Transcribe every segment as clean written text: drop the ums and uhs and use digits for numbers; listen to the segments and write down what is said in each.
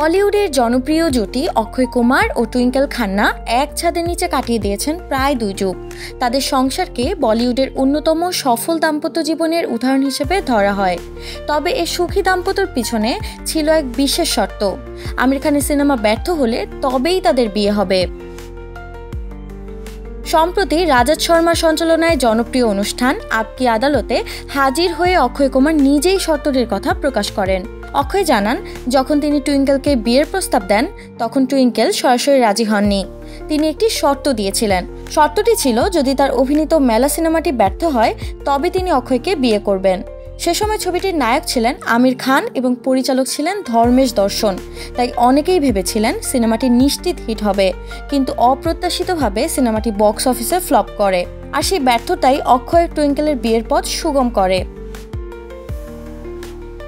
বলিউডের জনপ্রিয় জুটি অক্ষয় কুমার ও টুইঙ্কেল খান্না এক ছাদের নিচে কাটিয়ে দিয়েছেন প্রায় 2 যুগ। তাদের সংসারকে বলিউডের অন্যতম সফল দাম্পত্য জীবনের উদাহরণ হিসেবে ধরা হয়। তবে এই সুখী দাম্পত্যর পিছনে ছিল এক বিশেষ শর্ত, আমির খানের সিনেমা ব্যর্থ হলে তবেই তাদের বিয়ে হবে। সম্প্রতি রাজত শর্মার সঞ্চালনায় জনপ্রিয় অনুষ্ঠান আপকি আদালতে হাজির হয়ে অক্ষয় কুমার নিজেই শর্তটির কথা প্রকাশ করেন। অক্ষয় জানান, যখন তিনি টুইঙ্কেলকে বিয়ের প্রস্তাব দেন তখন টুইঙ্কেল সরাসরি রাজি হননি। তিনি একটি শর্ত দিয়েছিলেন। শর্তটি ছিল, যদি তার অভিনীত মেলা সিনেমাটি ব্যর্থ হয় তবে তিনি অক্ষয়কে বিয়ে করবেন। সে সময় ছবিটির নায়ক ছিলেন আমির খান এবং পরিচালক ছিলেন ধর্মেশ দর্শন। তাই অনেকেই ভেবেছিলেন সিনেমাটি নিশ্চিত হিট হবে, কিন্তু অপ্রত্যাশিতভাবে সিনেমাটি বক্স অফিসে ফ্লপ করে। আর সেই ব্যর্থতাই অক্ষয় টুইঙ্কেলের বিয়ের পথ সুগম করে।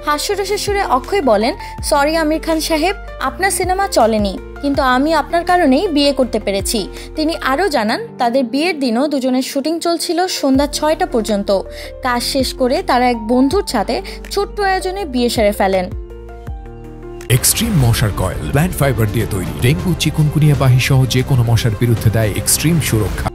হাস্যরসের সুরে অক্ষয় বলেন, সরি আমির খান সাহেব, আপনার সিনেমা চলেনি, কিন্তু আমি আপনার কারণেই বিয়ে করতে পেরেছি। তিনি আরও জানান, তাদের বিয়ের দিনও দুজনের শুটিং চলছিল সন্ধ্যা 6টা পর্যন্ত। কাজ শেষ করে তারা এক বন্ধুর সাথে ছোট্ট আয়োজনে বিয়ে সেরে ফেলেন। এক্সট্রিম মশার কয়েল প্ল্যান্ট ফাইবার দিয়ে তৈরি, ডেঙ্গু, চিকুনগুনিয়া বাহি সহ যে কোনো মশার বিরুদ্ধে দেয় এক্সট্রিম সুরক্ষা।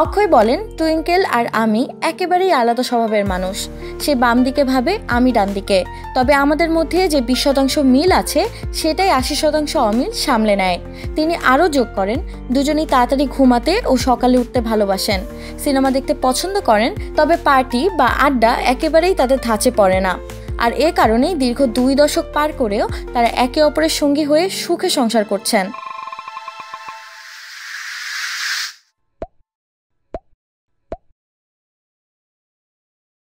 অক্ষয় বলেন, টুইঙ্কেল আর আমি একেবারেই আলাদা স্বভাবের মানুষ। সে বাম দিকে ভাবে, আমি ডান দিকে। তবে আমাদের মধ্যে যে 20% মিল আছে সেটাই 80% অমিল সামলে নেয়। তিনি আরও যোগ করেন, দুজনেই তাড়াতাড়ি ঘুমাতে ও সকালে উঠতে ভালোবাসেন। সিনেমা দেখতে পছন্দ করেন, তবে পার্টি বা আড্ডা একেবারেই তাদের ধাঁচে পড়ে না। আর এ কারণেই দীর্ঘ 2 দশক পার করেও তারা একে অপরের সঙ্গী হয়ে সুখে সংসার করছেন।